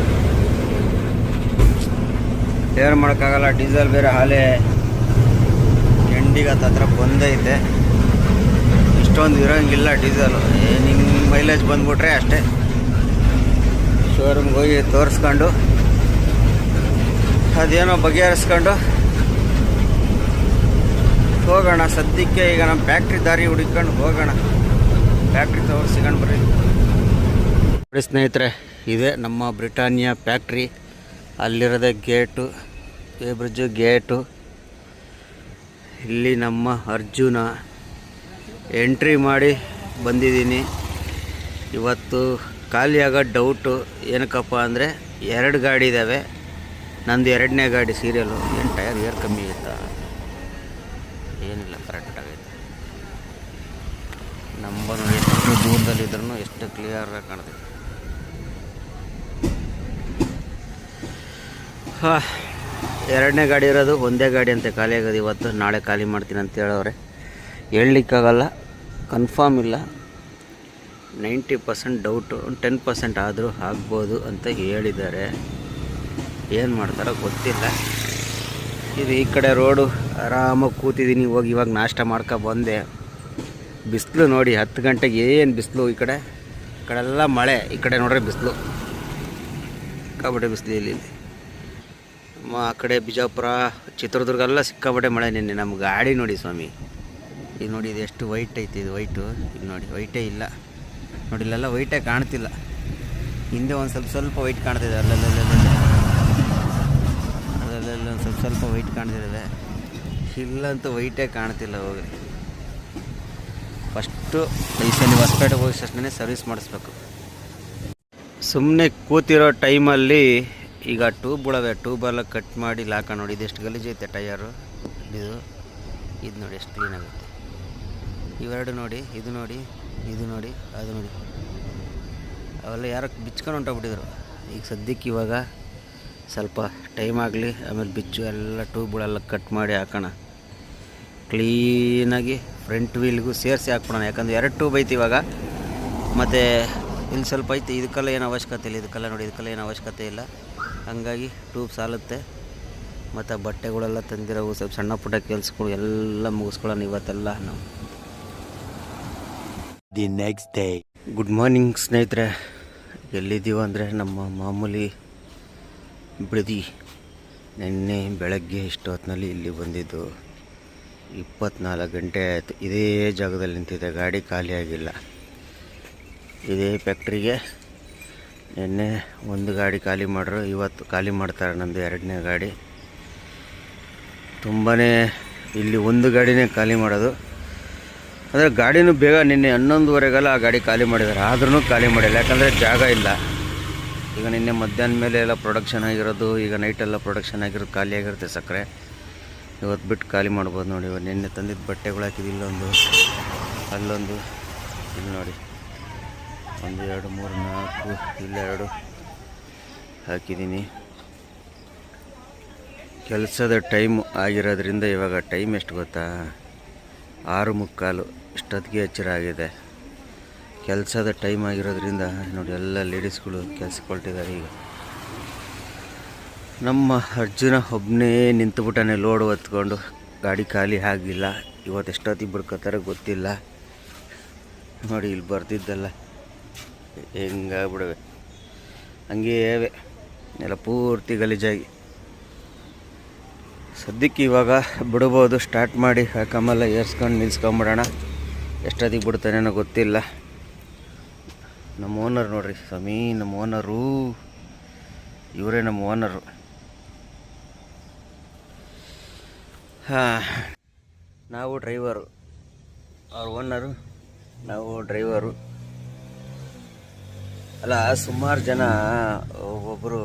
ಏನು ಮಾಡೋಕ್ಕಾಗಲ್ಲ, ಡೀಸೆಲ್ ಬೇರೆ ಹಾಲೇ ಎಂಡಿಗೆ ಹತ್ರ ಬಂದೈತೆ. ಇಷ್ಟೊಂದು ಇರೋಂಗಿಲ್ಲ ಡೀಸೆಲು. ನಿಂಗೆ ಮೈಲೇಜ್ ಬಂದ್ಬಿಟ್ರೆ ಅಷ್ಟೇ. ಶೋರೂಮ್ಗೆ ಹೋಗಿ ತೋರಿಸ್ಕೊಂಡು ಅದೇನೋ ಬಗೆಹರಿಸ್ಕೊಂಡು ಹೋಗೋಣ. ಸದ್ಯಕ್ಕೆ ಈಗ ನಮ್ಮ ಫ್ಯಾಕ್ಟ್ರಿ ದಾರಿ ಹುಡುಕೊಂಡು ಹೋಗೋಣ. ಫ್ಯಾಕ್ಟ್ರಿ ತೋರಿಸ್ಕೊಂಡು ಬರ್ರಿ. ಸ್ನೇಹಿತರೆ, ಇದೆ ನಮ್ಮ ಬ್ರಿಟಾನಿಯಾ ಫ್ಯಾಕ್ಟ್ರಿ. ಅಲ್ಲಿರೋದೇ ಗೇಟು, ಬ್ರಿಡ್ಜು ಗೇಟು. ಇಲ್ಲಿ ನಮ್ಮ ಅರ್ಜುನ ಎಂಟ್ರಿ ಮಾಡಿ ಬಂದಿದ್ದೀನಿ. ಇವತ್ತು ಖಾಲಿಯಾಗೋ ಡೌಟು ಏನಕ್ಕಪ್ಪ ಅಂದರೆ 2 ಗಾಡಿ ಇದ್ದಾವೆ. ನಂದು 2ನೇ ಗಾಡಿ ಸೀರಿಯಲು. ಏನು ಟೈರ್ ಏರ್ ಕಮ್ಮಿ ಆಯ್ತಾ? ಏನಿಲ್ಲ, ಕರೆಕ್ಟಾಗೈತೆ. ನಂಬರ್ ಎಷ್ಟು ದೂರದಲ್ಲಿದ್ರೂ ಎಷ್ಟು ಕ್ಲಿಯರಾಗಿ ಕಾಣ್ತೈತೆ. ಹಾಂ, 2ನೇ ಗಾಡಿ ಇರೋದು. 1ನೇ ಗಾಡಿ ಅಂತೆ ಖಾಲಿ ಆಗೋದು ಇವತ್ತು. ನಾಳೆ ಖಾಲಿ ಮಾಡ್ತೀನಿ ಅಂತ ಹೇಳೋರೆ. ಹೇಳಲಿಕ್ಕಾಗಲ್ಲ, ಕನ್ಫರ್ಮ್ ಇಲ್ಲ. 90% ಡೌಟು, 10% ಆದರೂ ಆಗ್ಬೋದು ಅಂತ ಹೇಳಿದ್ದಾರೆ. ಏನು ಮಾಡ್ತಾರೋ ಗೊತ್ತಿಲ್ಲ. ಇದು ಈ ಕಡೆ ರೋಡು. ಆರಾಮಾಗಿ ಕೂತಿದ್ದೀನಿ. ಹೋಗಿ ಇವಾಗ ನಾಷ್ಟ ಮಾಡ್ಕೊ ಬಂದೆ. ಬಿಸಿಲು ನೋಡಿ, 10 ಗಂಟೆಗೆ ಏನು ಬಿಸಿಲು. ಈ ಕಡೆಲ್ಲ ಮಳೆ, ಈ ಕಡೆ ನೋಡ್ರೆ ಬಿಸಿಲು, ಸಿಕ್ಕಾಬಟ್ಟೆ ಬಿಸಿಲು. ಇಲ್ಲಿ ಆ ಕಡೆ ಬಿಜಾಪುರ, ಚಿತ್ರದುರ್ಗ ಎಲ್ಲ ಸಿಕ್ಕಾಬಟ್ಟೆ ಮಳೆ. ನಿನ್ನೆ ನಮ್ಮ ಗಾಡಿ ನೋಡಿ ಸ್ವಾಮಿ, ಈಗ ನೋಡಿ ಇದು ಎಷ್ಟು ವೈಟ್ ಐತಿ. ಇದು ವೈಟು, ಈಗ ನೋಡಿ ವೈಟೇ ಇಲ್ಲ ನೋಡಿ. ಇಲ್ಲೆಲ್ಲ ವೈಟೇ ಕಾಣ್ತಿಲ್ಲ. ಹಿಂದೆ ಒಂದು ಸ್ವಲ್ಪ ವೈಟ್ ಕಾಣ್ತಿದೆ. ಅಲ್ಲೆಲ್ಲ ಒಂದು ಸ್ವಲ್ಪ ವೈಟ್ ಕಾಣ್ತಿದ್ದಾವೆ. ಇಲ್ಲಂತೂ ವೈಟೇ ಕಾಣ್ತಿಲ್ಲ. ಹೋಗಿ ಫಸ್ಟು ಈ ಸಲ ಹೊಸಪೇಟೆಗೆ ಹೋಗಿ ಅಷ್ಟೇ ಸರ್ವಿಸ್ ಮಾಡಿಸ್ಬೇಕು. ಸುಮ್ಮನೆ ಕೂತಿರೋ ಟೈಮಲ್ಲಿ ಈಗ ಟ್ಯೂಬ್ಗಳವೆ, ಟ್ಯೂಬೆಲ್ಲ ಕಟ್ ಮಾಡಿ ಲಾಕ. ನೋಡಿ ಇದೆಷ್ಟು ಗಲೀಜೈತೆ ಟಯರು. ಇದು ನೋಡಿ ಎಷ್ಟು ಕ್ಲೀನಾಗುತ್ತೆ. ಇವೆರಡು ನೋಡಿ, ಇದು ನೋಡಿ, ಇದು ನೋಡಿ, ಅದು ನೋಡಿ. ಅವೆಲ್ಲ ಯಾರೋ ಬಿಚ್ಕೊಂಡು ಹೊಂಟೋಗ್ಬಿಟ್ಟಿದ್ರು. ಈಗ ಸದ್ಯಕ್ಕೆ ಇವಾಗ ಸ್ವಲ್ಪ ಟೈಮ್ ಆಗಲಿ, ಆಮೇಲೆ ಬಿಚ್ಚು ಎಲ್ಲ ಟ್ಯೂಬ್ಗಳೆಲ್ಲ ಕಟ್ ಮಾಡಿ ಹಾಕೋಣ. ಕ್ಲೀನಾಗಿ ಫ್ರಂಟ್ ವೀಲ್ಗೂ ಸೇರಿಸಿ ಹಾಕ್ಬಿಡೋಣ. ಯಾಕಂದರೆ 2 ಟ್ಯೂಬ್ ಐತಿ ಇವಾಗ. ಮತ್ತು ಇಲ್ಲಿ ಸ್ವಲ್ಪ ಐತಿ, ಇದಕ್ಕೆಲ್ಲ ಏನು ಅವಶ್ಯಕತೆ ಇಲ್ಲ. ಇದಕ್ಕೆಲ್ಲ ನೋಡಿ, ಇದಕ್ಕೆಲ್ಲ ಏನು ಅವಶ್ಯಕತೆ ಇಲ್ಲ. ಹಂಗಾಗಿ ಟ್ಯೂಬ್ ಸಾಲುತ್ತೆ. ಮತ್ತು ಬಟ್ಟೆಗಳೆಲ್ಲ ತಂದಿರೋವು, ಸ್ವಲ್ಪ ಸಣ್ಣ ಪುಟ್ಟ ಕೆಲಸಗಳು ಎಲ್ಲ ಮುಗಿಸ್ಕೊಳ್ಳೋಣ ಇವತ್ತೆಲ್ಲ ನಾವು. The next day. Good morning ಸ್ನೇಹಿತರೆ. ಎಲ್ಲಿದ್ದೀವಿ ಅಂದರೆ ನಮ್ಮ ಮಾಮೂಲಿ ಬಿಡದಿ. ನಿನ್ನೆ ಬೆಳಗ್ಗೆ ಇಷ್ಟೊತ್ತಿನಲ್ಲಿ ಇಲ್ಲಿ ಬಂದಿದ್ದು. 24 ಗಂಟೆ ಆಯಿತು. ಇದೇ ಜಾಗದಲ್ಲಿ ನಿಂತಿದೆ, ಗಾಡಿ ಖಾಲಿಯಾಗಿಲ್ಲ. ಇದೇ ಫ್ಯಾಕ್ಟ್ರಿಗೆ ನಿನ್ನೆ 1 ಗಾಡಿ ಖಾಲಿ ಮಾಡ್ರು, ಇವತ್ತು ಖಾಲಿ ಮಾಡ್ತಾರೆ ನಂದು 2ನೇ ಗಾಡಿ. ತುಂಬಾ ಇಲ್ಲಿ 1 ಗಾಡಿನೇ ಖಾಲಿ ಮಾಡೋದು. ಅಂದರೆ ಗಾಡಿನೂ ಬೇಗ ನಿನ್ನೆ 11:30ಗೆಲ್ಲ ಆ ಗಾಡಿ ಖಾಲಿ ಮಾಡಿದ್ದಾರೆ. ಆದ್ರೂ ಖಾಲಿ ಮಾಡಿಲ್ಲ, ಯಾಕಂದರೆ ಜಾಗ ಇಲ್ಲ. ಈಗ ನಿನ್ನೆ ಮಧ್ಯಾಹ್ನ ಮೇಲೆ ಎಲ್ಲ ಪ್ರೊಡಕ್ಷನ್ ಆಗಿರೋದು, ಈಗ ನೈಟೆಲ್ಲ ಪ್ರೊಡಕ್ಷನ್ ಆಗಿರೋದು ಖಾಲಿಯಾಗಿರುತ್ತೆ ಸಕ್ಕರೆ. ಇವತ್ತು ಬಿಟ್ಟು ಖಾಲಿ ಮಾಡ್ಬೋದು ನೋಡಿ. ಇವತ್ತು ನಿನ್ನೆ ತಂದಿದ್ದು ಬಟ್ಟೆಗಳು ಹಾಕಿದ್ದು ಇಲ್ಲೊಂದು, ಅಲ್ಲೊಂದು, ಇಲ್ಲಿ ನೋಡಿ 1 2 3 4 ಇಲ್ಲೆರಡು ಹಾಕಿದ್ದೀನಿ. ಕೆಲಸದ ಟೈಮ್ ಆಗಿರೋದ್ರಿಂದ ಇವಾಗ ಟೈಮ್ ಎಷ್ಟು ಗೊತ್ತಾ, 6:45. ಇಷ್ಟೊತ್ತಿಗೆ ಎಚ್ಚರ ಆಗಿದೆ. ಕೆಲಸದ ಟೈಮ್ ಆಗಿರೋದ್ರಿಂದ ನೋಡಿ ಎಲ್ಲ ಲೇಡೀಸ್ಗಳು ಕೆಲಸಕ್ಕೆ ಹೊರಟಿದ್ದಾರೆ. ಈಗ ನಮ್ಮ ಅರ್ಜುನ ಒಬ್ಬನೇ ನಿಂತುಬಿಟ್ಟಾನೆ ಲೋಡ್ ಹೊತ್ಕೊಂಡು. ಗಾಡಿ ಖಾಲಿ ಆಗಿಲ್ಲ. ಇವತ್ತು ಎಷ್ಟೊತ್ತಿಗೆ ಬಿಡ್ಕೋತಾರೆ ಗೊತ್ತಿಲ್ಲ. ನೋಡಿ ಇಲ್ಲಿ ಬರ್ತಿದ್ದಲ್ಲ ಹೆಂಗಾಗ್ಬಿಡವೆ, ಹಂಗೇ ಎಲ್ಲ ಪೂರ್ತಿ ಗಲೀಜಾಗಿ. ಸದ್ಯಕ್ಕೆ ಇವಾಗ ಬಿಡ್ಬೋದು, ಸ್ಟಾರ್ಟ್ ಮಾಡಿ ಕಮಲ ಏರ್ಸ್ಕೊಂಡು ನಿಲ್ಸ್ಕೊಂಬಿಡೋಣ. ಎಷ್ಟೊತ್ತಿಗೆ ಬಿಡ್ತಾನೇನೋ ಗೊತ್ತಿಲ್ಲ. ನಮ್ಮ ಓನರ್ ನೋಡ್ರಿ ಸ್ವಾಮಿ, ನಮ್ಮ ಓನರು ಇವರೇ ನಮ್ಮ ಓನರು. ಹಾಂ, ನಾವು ಡ್ರೈವರು, ಅವ್ರ ಓನರು, ನಾವು ಡ್ರೈವರು. ಅಲ್ಲ, ಸುಮಾರು ಜನ ಒಬ್ಬೊಬ್ಬರು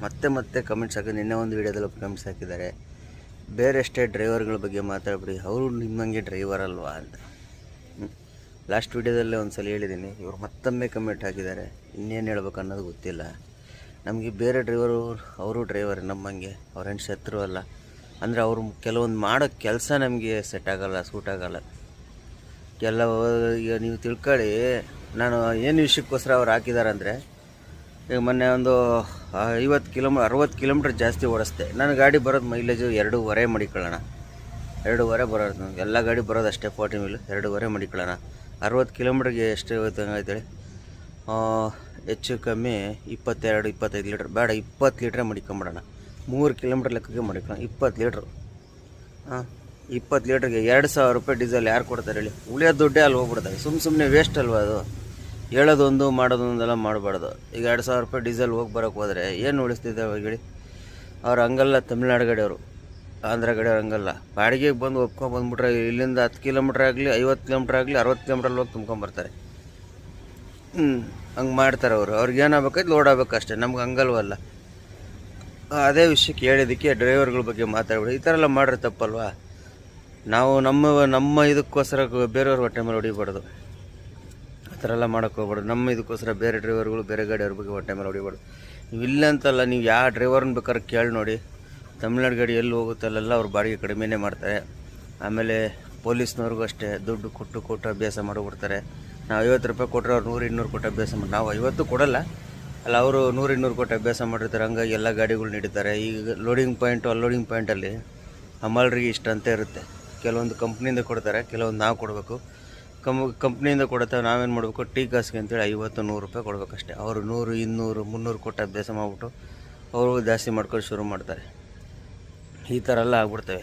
ಮತ್ತೆ ಕಮೆಂಟ್ಸ್ ಹಾಕಿ, ನಿನ್ನೆ ಒಂದು ವೀಡಿಯೋದಲ್ಲಿ ಕಮೆಂಟ್ಸ್ ಹಾಕಿದ್ದಾರೆ, ಬೇರೆ ಸ್ಟೇಟ್ ಡ್ರೈವರ್ಗಳ ಬಗ್ಗೆ ಮಾತಾಡ್ಬಿಡಿ, ಅವರು ನಿಮ್ಮಂಗೆ ಡ್ರೈವರ್ ಅಲ್ವಾ ಅಂತ. ಲಾಸ್ಟ್ ವೀಡಿಯೋದಲ್ಲೇ ಒಂದು ಸಲ ಹೇಳಿದ್ದೀನಿ. ಇವರು ಮತ್ತೊಮ್ಮೆ ಕಮೆಂಟ್ ಹಾಕಿದ್ದಾರೆ. ಇನ್ನೇನು ಹೇಳ್ಬೇಕು ಅನ್ನೋದು ಗೊತ್ತಿಲ್ಲ. ನಮಗೆ ಬೇರೆ ಡ್ರೈವರು, ಅವರು ಡ್ರೈವರ್ ನಮ್ಮಂಗೆ, ಅವ್ರೇನು ಶತ್ರು ಅಲ್ಲ. ಅಂದರೆ ಅವರು ಕೆಲವೊಂದು ಮಾಡೋ ಕೆಲಸ ನಮಗೆ ಸೆಟ್ ಆಗೋಲ್ಲ, ಸೂಟ್ ಆಗೋಲ್ಲ. ಈಗ ನೀವು ತಿಳ್ಕೊಳ್ಳಿ, ನಾನು ಏನು ವಿಷಯಕ್ಕೋಸ್ಕರ ಅವ್ರು ಹಾಕಿದ್ದಾರೆ ಅಂದರೆ, ಈಗ ಮೊನ್ನೆ ಒಂದು 60 ಕಿಲೋಮೀಟ್ರ್ ಜಾಸ್ತಿ ಓಡಿಸ್ದೆ. ನನ್ನ ಗಾಡಿ ಬರೋದು ಮೈಲೇಜು 2.5 ಮಡಿಕೊಳ್ಳೋಣ, 2.5 ಬರೋದು. ಎಲ್ಲ ಗಾಡಿ ಬರೋದು ಅಷ್ಟೇ 40 ಮೀಲು, 2.5 ಮಡಿಕೊಳ್ಳೋಣ. 60 ಕಿಲೋಮೀಟ್ರಿಗೆ ಎಷ್ಟು ಹೋಯ್ತು ಹಂಗಾಯ್ತೇಳಿ, ಹೆಚ್ಚು ಕಮ್ಮಿ 22-25 ಲೀಟ್ರ್ ಬೇಡ, 20 ಲೀಟ್ರೇ ಮಡಿಕೊಂಬಿಡೋಣ. 3 ಕಿಲೋಮೀಟ್ರ್ ಲೆಕ್ಕಕ್ಕೆ ಮಡಿಕೊಳ್ಳೋಣ, 20 ಲೀಟ್ರು. 20 ಲೀಟ್ರಿಗೆ 2,000 ರೂಪಾಯಿ ಡೀಸೆಲ್ ಯಾರು ಕೊಡ್ತಾರೆ ಹೇಳಿ? ಉಳಿಯೋ ದುಡ್ಡೇ ಅಲ್ಲಿ ಹೋಗ್ಬಿಡ್ತಾರೆ. ಸುಮ್ಮನೆ ವೇಸ್ಟ್ ಅಲ್ವಾ ಅದು? ಹೇಳೋದೊಂದು ಮಾಡೋದೊಂದೆಲ್ಲ ಮಾಡಬಾರ್ದು. ಈಗ 2,000 ರೂಪಾಯಿ ಡೀಸೆಲ್ ಹೋಗಿ ಬರೋಕ್ಕೆ ಹೋದರೆ ಏನು ಉಳಿಸ್ತಿದ್ದಾವೆ ಹೇಳಿ? ಅವ್ರು ಹಂಗಲ್ಲ, ತಮಿಳ್ನಾಡು ಗಡಿಯವರು, ಆಂಧ್ರ ಗಡಿಯವ್ರು ಹಂಗಲ್ಲ. ಬಾಡಿಗೆಗೆ ಬಂದು ಒಪ್ಕೊಂಡ್ಬಂದ್ಬಿಟ್ರೆ ಇಲ್ಲಿಂದ 10 ಕಿಲೋಮೀಟ್ರ್ ಆಗಲಿ, 50 ಕಿಲೋಮೀಟ್ರ್ ಆಗಲಿ, 60 ಕಿಲೋಮೀಟ್ರಲ್ಲಿ ಹೋಗಿ ತುಂಬ್ಕೊಂಬರ್ತಾರೆ. ಹಂಗೆ ಮಾಡ್ತಾರೆ ಅವರು. ಅವ್ರಿಗೆ ಏನಾಗಬೇಕಾಯ್ತು ಲೋಡ್ ಆಗಬೇಕು ಅಷ್ಟೇ. ನಮ್ಗೆ ಹಂಗಲ್ವಲ್ಲ. ಅದೇ ವಿಷಯಕ್ಕೆ ಹೇಳಿದ್ದಕ್ಕೆ ಡ್ರೈವರ್ಗಳ ಬಗ್ಗೆ ಮಾತಾಡ್ಬಿಡಿ. ಈ ಥರ ಎಲ್ಲ ಮಾಡ್ರೆ ತಪ್ಪಲ್ವಾ? ನಾವು ನಮ್ಮ ಇದಕ್ಕೋಸ್ಕರ ಬೇರೆಯವ್ರ ಹೊಟ್ಟೆ ಮೇಲೆ ಹೊಡಿಬಾರ್ದು. ಆ ಥರ ಎಲ್ಲ ಮಾಡೋಕ್ಕೆ ಹೋಗ್ಬಾರ್ದು. ನಮ್ಮ ಇದಕ್ಕೋಸ್ಕರ ಬೇರೆ ಡ್ರೈವರ್ಗಳು, ಬೇರೆ ಗಾಡಿಯವ್ರ ಬಗ್ಗೆ ಹೊಟ್ಟೆ ಮೇಲೆ ಹೊಡಿಬಾರ್ದು. ನೀವು ಇಲ್ಲ ಅಂತಲ್ಲ, ನೀವು ಯಾವ ಡ್ರೈವರ್ನ ಬೇಕಾದ್ರೆ ಕೇಳಿ ನೋಡಿ. ತಮಿಳ್ನಾಡು ಗಾಡಿ ಎಲ್ಲಿ ಹೋಗುತ್ತೆ ಅಲ್ಲೆಲ್ಲ ಅವ್ರು ಬಾಡಿಗೆ ಕಡಿಮೆನೇ ಮಾಡ್ತಾರೆ. ಆಮೇಲೆ ಪೊಲೀಸ್ನವ್ರಿಗೂ ಅಷ್ಟೇ, ದುಡ್ಡು ಕೊಟ್ಟು ಅಭ್ಯಾಸ ಮಾಡಿಬಿಡ್ತಾರೆ. ನಾವು 50 ರೂಪಾಯಿ ಕೊಟ್ಟರೆ ಅವ್ರು 100-200 ಕೊಟ್ಟು ಅಭ್ಯಾಸ ಮಾಡಿ, ನಾವು 50 ಕೊಡೋಲ್ಲ ಅಲ್ಲ, ಅವರು 100-200 ಕೊಟ್ಟು ಅಭ್ಯಾಸ ಮಾಡಿರ್ತಾರೆ. ಹಂಗಾಗಿ ಎಲ್ಲ ಗಾಡಿಗಳು ನಡೀತಾರೆ. ಈಗ ಲೋಡಿಂಗ್ ಪಾಯಿಂಟು, ಅನ್ಲೋಡಿಂಗ್ ಪಾಯಿಂಟಲ್ಲಿ ಹಮಾಲ್ರಿಗೆ ಇಷ್ಟ ಅಂತ ಇರುತ್ತೆ. ಕೆಲವೊಂದು ಕಂಪ್ನಿಯಿಂದ ಕೊಡ್ತಾರೆ, ಕೆಲವೊಂದು ನಾವು ಕೊಡಬೇಕು. ಕಂಪ್ನಿಯಿಂದ ಕೊಡುತ್ತೆ, ನಾವೇನು ಮಾಡಬೇಕು, ಟೀ ಕಾಸಿಗೆ ಅಂತೇಳಿ 50-100 ರೂಪಾಯಿ ಕೊಡಬೇಕಷ್ಟೇ. ಅವರು 100-200-300 ಕೊಟ್ಟು ಅಭ್ಯಾಸ ಮಾಡಿಬಿಟ್ಟು ಅವರು ಜಾಸ್ತಿ ಮಾಡ್ಕೊಂಡು ಶುರು ಮಾಡ್ತಾರೆ. ಈ ಥರ ಎಲ್ಲ ಆಗ್ಬಿಡ್ತವೆ.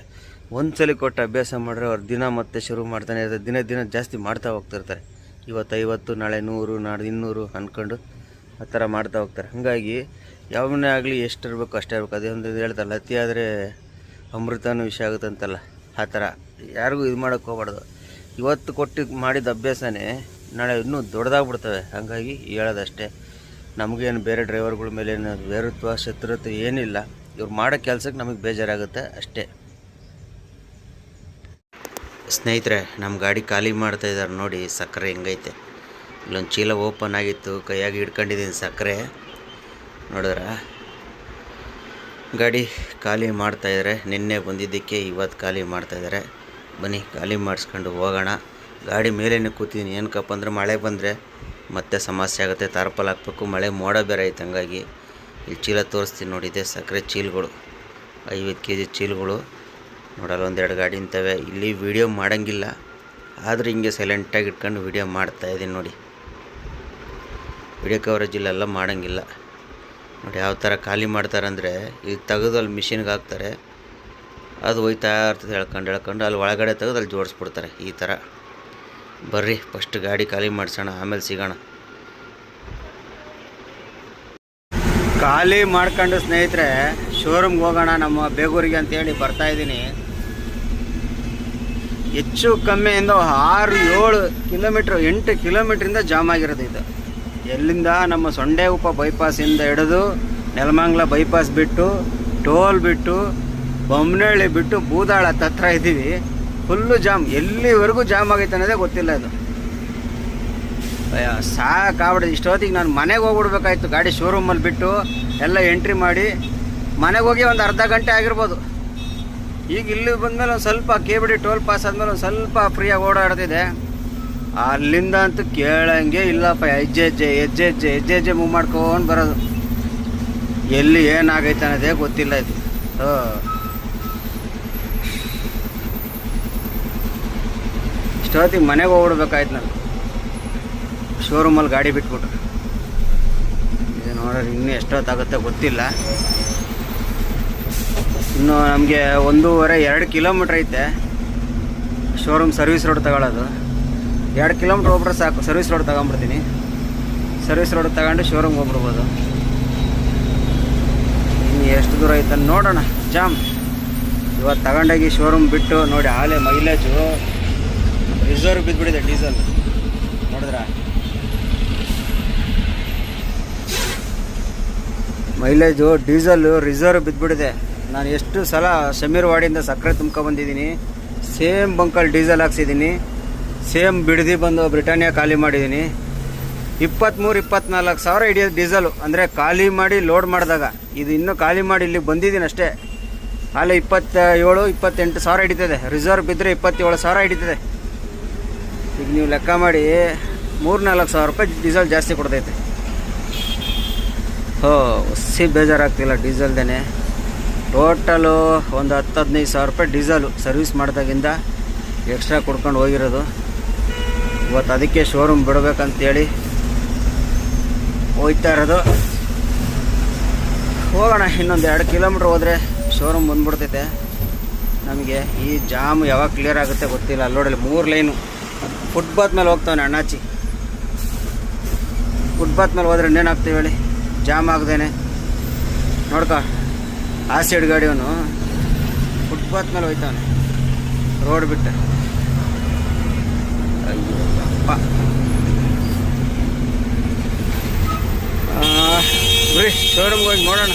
ಒಂದು ಸಲ ಕೊಟ್ಟು ಅಭ್ಯಾಸ ಮಾಡಿದ್ರೆ ಅವ್ರು ದಿನ ಮತ್ತೆ ಶುರು ಮಾಡ್ತಾನೆ ಇರ್ತಾರೆ. ದಿನ ಜಾಸ್ತಿ ಮಾಡ್ತಾ ಹೋಗ್ತಿರ್ತಾರೆ. ಇವತ್ತು 50, ನಾಳೆ 100, ನಾಳೆ 200 ಅಂದ್ಕೊಂಡು ಆ ಥರ ಮಾಡ್ತಾ ಹೋಗ್ತಾರೆ. ಹಾಗಾಗಿ ಯಾವನ್ನೇ ಆಗಲಿ ಎಷ್ಟು ಇರಬೇಕು ಅಷ್ಟೇ ಇರಬೇಕು. ಅದೇ ಒಂದು ಹೇಳ್ತಾರಲ್ಲ, ಅತಿ ಆದರೆ ಅಮೃತನೂ ವಿಷಯ ಆಗುತ್ತಂತಲ್ಲ, ಆ ಥರ ಯಾರಿಗೂ ಇದು ಮಾಡೋಕ್ಕೆ ಹೋಗ್ಬಾರ್ದು. ಇವತ್ತು ಕೊಟ್ಟು ಮಾಡಿದ ಅಭ್ಯಾಸನೇ ನಾಳೆ ಇನ್ನೂ ದೊಡ್ಡದಾಗ್ಬಿಡ್ತವೆ. ಹಾಗಾಗಿ ಹೇಳೋದಷ್ಟೇ. ನಮಗೇನು ಬೇರೆ ಡ್ರೈವರ್ಗಳ ಮೇಲೆ ಏನು ವೇರುತ್ವ, ಶತ್ರುತ್ವ ಏನಿಲ್ಲ. ಇವ್ರು ಮಾಡೋ ಕೆಲಸಕ್ಕೆ ನಮಗೆ ಬೇಜಾರಾಗುತ್ತೆ ಅಷ್ಟೇ. ಸ್ನೇಹಿತರೆ, ನಮ್ಮ ಗಾಡಿ ಖಾಲಿ ಮಾಡ್ತಾಯಿದ್ದಾರೆ ನೋಡಿ. ಸಕ್ಕರೆ ಹೆಂಗೈತೆ, ಇಲ್ಲೊಂದು ಚೀಲ ಓಪನ್ ಆಗಿತ್ತು, ಕೈಯಾಗಿ ಹಿಡ್ಕೊಂಡಿದ್ದೀನಿ ಸಕ್ಕರೆ. ನೋಡಿದ್ರ ಗಾಡಿ ಖಾಲಿ ಮಾಡ್ತಾಯಿದ್ದಾರೆ. ನಿನ್ನೆ ಬಂದಿದ್ದಕ್ಕೆ ಇವತ್ತು ಖಾಲಿ ಮಾಡ್ತಾಯಿದ್ದಾರೆ. ಬನ್ನಿ ಖಾಲಿ ಮಾಡಿಸ್ಕೊಂಡು ಹೋಗೋಣ. ಗಾಡಿ ಮೇಲೇ ಕೂತಿದ್ದೀನಿ. ಏನಕ್ಕಪ್ಪ ಅಂದರೆ ಮಳೆ ಬಂದರೆ ಮತ್ತೆ ಸಮಸ್ಯೆ ಆಗುತ್ತೆ. ತಾರ್ಪಲ್ ಹಾಕ್ಬೇಕು, ಮಳೆ ಮೋಡ ಬೇರೆ ಐತೆ. ಹಂಗಾಗಿ ಇಲ್ಲಿ ಚೀಲ ತೋರಿಸ್ತೀನಿ ನೋಡಿದೆ, ಸಕ್ಕರೆ ಚೀಲಗಳು, 50 kg ಚೀಲಗಳು. ನೋಡಲ್ಲ, 1-2 ಗಾಡಿ ನಿಂತವೆ. ಇಲ್ಲಿ ವೀಡಿಯೋ ಮಾಡೋಂಗಿಲ್ಲ, ಆದರೂ ಹಿಂಗೆ ಸೈಲೆಂಟಾಗಿ ಇಟ್ಕೊಂಡು ವೀಡಿಯೋ ಮಾಡ್ತಾಯಿದ್ದೀನಿ ನೋಡಿ. ವಿಡಿಯೋ ಕವರೇಜ್ ಇಲ್ಲೆಲ್ಲ ಮಾಡೋಂಗಿಲ್ಲ ನೋಡಿ. ಯಾವ ಥರ ಖಾಲಿ ಮಾಡ್ತಾರೆ ಅಂದರೆ, ಈಗ ತೆಗೆದು ಅಲ್ಲಿ ಮಿಷಿನ್ಗೆ ಹಾಕ್ತಾರೆ, ಅದು ಹೋಯ್ತಾ ಇರ್ತದೆ ಎಳ್ಕೊಂಡು ಅಲ್ಲಿ ಒಳಗಡೆ ತೆಗೆದು ಅಲ್ಲಿ ಜೋಡಿಸ್ಬಿಡ್ತಾರೆ. ಈ ಥರ. ಬರ್ರಿ ಫಸ್ಟ್ ಗಾಡಿ ಖಾಲಿ ಮಾಡಿಸೋಣ, ಆಮೇಲೆ ಸಿಗೋಣ. ಖಾಲಿ ಮಾಡ್ಕೊಂಡು ಸ್ನೇಹಿತರೆ ಶೋರೂಮ್ಗೆ ಹೋಗೋಣ ನಮ್ಮ ಬೇಗೂರಿಗೆ ಅಂತೇಳಿ ಬರ್ತಾಯಿದ್ದೀನಿ. ಹೆಚ್ಚು ಕಮ್ಮಿಯಿಂದ 6-7 ಕಿಲೋಮೀಟ್ರ್, 8 ಕಿಲೋಮೀಟ್ರಿಂದ ಜಾಮ್ ಆಗಿರೋದು ಇದು. ಎಲ್ಲಿಂದ ನಮ್ಮ ಸೊಂಡೆಗುಪ್ಪ ಬೈಪಾಸಿಂದ ಹಿಡಿದು ನೆಲಮಂಗಲ ಬೈಪಾಸ್ ಬಿಟ್ಟು, ಟೋಲ್ ಬಿಟ್ಟು, ಬೊಮ್ಮನಹಳ್ಳಿ ಬಿಟ್ಟು ಬೂದಾಳ ಹತ್ರ ಇದ್ದೀವಿ. Full jam. ಎಲ್ಲಿವರೆಗೂ ಜಾಮ್ ಆಗೈತೆ ಅನ್ನೋದೇ ಗೊತ್ತಿಲ್ಲ ಇದು. ಸಾಕಾಗ್ಬಿಡಿದೆ. ಇಷ್ಟೊತ್ತಿಗೆ ನಾನು ಮನೆಗೆ ಹೋಗ್ಬಿಡ್ಬೇಕಾಯ್ತು. ಗಾಡಿ ಶೋರೂಮಲ್ಲಿ ಬಿಟ್ಟು ಎಲ್ಲ ಎಂಟ್ರಿ ಮಾಡಿ ಮನೆಗೆ ಹೋಗಿ ಒಂದು ಅರ್ಧ ಗಂಟೆ ಆಗಿರ್ಬೋದು. ಈಗ ಇಲ್ಲಿ ಬಂದಮೇಲೆ ಒಂದು ಸ್ವಲ್ಪ KBD ಟೋಲ್ ಪಾಸ್ ಆದಮೇಲೆ ಒಂದು ಸ್ವಲ್ಪ ಫ್ರೀಯಾಗಿ ಓಡಾಡ್ತಿದೆ. ಅಲ್ಲಿಂದ ಅಂತೂ ಕೇಳಂಗೆ ಇಲ್ಲಪ್ಪ. ಹೆಜ್ಜೆ ಮೂವ್ ಮಾಡ್ಕೊಂಡು ಬರೋದು. ಎಲ್ಲಿ ಏನಾಗೈತೆ ಅನ್ನೋದೇ ಗೊತ್ತಿಲ್ಲ ಇದು. ಇಷ್ಟೊತ್ತಿಗೆ ಮನೆಗೆ ಹೋಗ್ಬಿಡ್ಬೇಕಾಯ್ತು ನಾನು ಶೋರೂಮಲ್ಲಿ ಗಾಡಿ ಬಿಟ್ಬಿಟ್ಟು. ಇದು ನೋಡ್ರಿ ಇನ್ನೂ ಎಷ್ಟೊತ್ತಾಗುತ್ತೆ ಗೊತ್ತಿಲ್ಲ. ಇನ್ನು ನಮಗೆ 1.5-2 ಕಿಲೋಮೀಟ್ರ್ ಐತೆ ಶೋರೂಮ್ ಸರ್ವಿಸ್ ರೋಡ್ ತಗೊಳ್ಳೋದು. 2 ಕಿಲೋಮೀಟ್ರ್ ಹೋಗ್ಬಿಟ್ರೆ ಸಾಕು, ಸರ್ವಿಸ್ ರೋಡ್ ತಗೊಂಡ್ಬಿಡ್ತೀನಿ. ಸರ್ವಿಸ್ ರೋಡ್ ತಗೊಂಡು ಶೋರೂಮ್ಗೆ ಹೋಗ್ಬಿಡ್ಬೋದು. ಇನ್ನು ಎಷ್ಟು ದೂರ ಐತೆ ನೋಡೋಣ. ಜಾಮ್ ಇವತ್ತು ತಗೊಂಡೋಗಿ ಶೋರೂಮ್ ಬಿಟ್ಟು ನೋಡಿ. ಆಲೆ ಮೈಲೇಜು ರಿಸರ್ವ್ ಬಿದ್ದುಬಿಟ್ಟಿದೆ ಡೀಸೆಲ್ ನೋಡಿದ್ರ. ಮೈಲೇಜು ಡೀಸೆಲ್ಲು ರಿಸರ್ವ್ ಬಿದ್ದುಬಿಟ್ಟಿದೆ. ನಾನು ಎಷ್ಟು ಸಲ ಶಮೀರ್ ವಾಡಿಯಿಂದ ಸಕ್ಕರೆ ತುಂಬ್ಕೊಬಂದಿದ್ದೀನಿ. ಸೇಮ್ ಬಂಕಲ್ಲಿ ಡೀಸೆಲ್ ಹಾಕ್ಸಿದ್ದೀನಿ. ಸೇಮ್ ಬಿಡದಿ ಬಂದು ಬ್ರಿಟಾನಿಯಾ ಖಾಲಿ ಮಾಡಿದ್ದೀನಿ. 23-24 ಸಾವಿರ ಹಿಡಿಯೋದು ಡೀಸೆಲು. ಅಂದರೆ ಖಾಲಿ ಮಾಡಿ ಲೋಡ್ ಮಾಡಿದಾಗ. ಇದು ಇನ್ನೂ ಖಾಲಿ ಮಾಡಿ ಇಲ್ಲಿಗೆ ಬಂದಿದ್ದೀನಿ ಅಷ್ಟೇ. ಅಲ್ಲೇ 27-28 ಸಾವಿರ ಹಿಡಿತದೆ. ರಿಸರ್ವ್ ಬಿದ್ದರೆ 27 ಸಾವಿರ ಹಿಡಿತದೆ. ಈಗ ನೀವು ಲೆಕ್ಕ ಮಾಡಿ 3-4 ಸಾವಿರ ರೂಪಾಯಿ ಡೀಸೆಲ್ ಜಾಸ್ತಿ ಕೊಡ್ತೈತೆ. ಹೊಸಿ ಬೇಜಾರಾಗ್ತಿಲ್ಲ ಡೀಸೆಲ್ದೇ. ಟೋಟಲು ಒಂದು 10-15 ಸಾವಿರ ರೂಪಾಯಿ ಡೀಸೆಲು ಸರ್ವಿಸ್ ಮಾಡಿದಾಗಿಂದ ಎಕ್ಸ್ಟ್ರಾ ಕೊಡ್ಕೊಂಡು ಹೋಗಿರೋದು. ಇವತ್ತು ಅದಕ್ಕೆ ಶೋರೂಮ್ ಬಿಡಬೇಕಂತೇಳಿ ಹೋಗ್ತಾ ಇರೋದು. ಹೋಗೋಣ. ಇನ್ನೊಂದು 2 ಕಿಲೋಮೀಟ್ರ್ ಹೋದರೆ ಶೋರೂಮ್ ಬಂದ್ಬಿಡ್ತೈತೆ ನಮಗೆ. ಈ ಜಾಮ್ ಯಾವಾಗ ಕ್ಲಿಯರ್ ಆಗುತ್ತೆ ಗೊತ್ತಿಲ್ಲ. ಅಲ್ಲೋಡಲ್ಲಿ 3 ಲೈನು ಫುಟ್ಪಾತ್ ಮೇಲೆ ಹೋಗ್ತಾವನೆ ಅಣ್ಣಾಚಿ. ಫುಟ್ಪಾತ್ ಮೇಲೆ ಹೋದ್ರೆ ಇನ್ನೇನಾಗ್ತೀವಿ ಹೇಳಿ, ಜಾಮ್ ಆಗದೇನೆ. ನೋಡ್ಕ ಆ ಸೈಡ್ ಗಾಡಿಯವನು ಫುಟ್ಪಾತ್ ಮೇಲೆ ಹೋಯ್ತಾವನೆ ರೋಡ್ ಬಿಟ್ಟು. ಅಯ್ಯಪ್ಪ ಬರೀ ಶೋರೂಮ್ಗೆ ಹೋಗಿ ನೋಡೋಣ.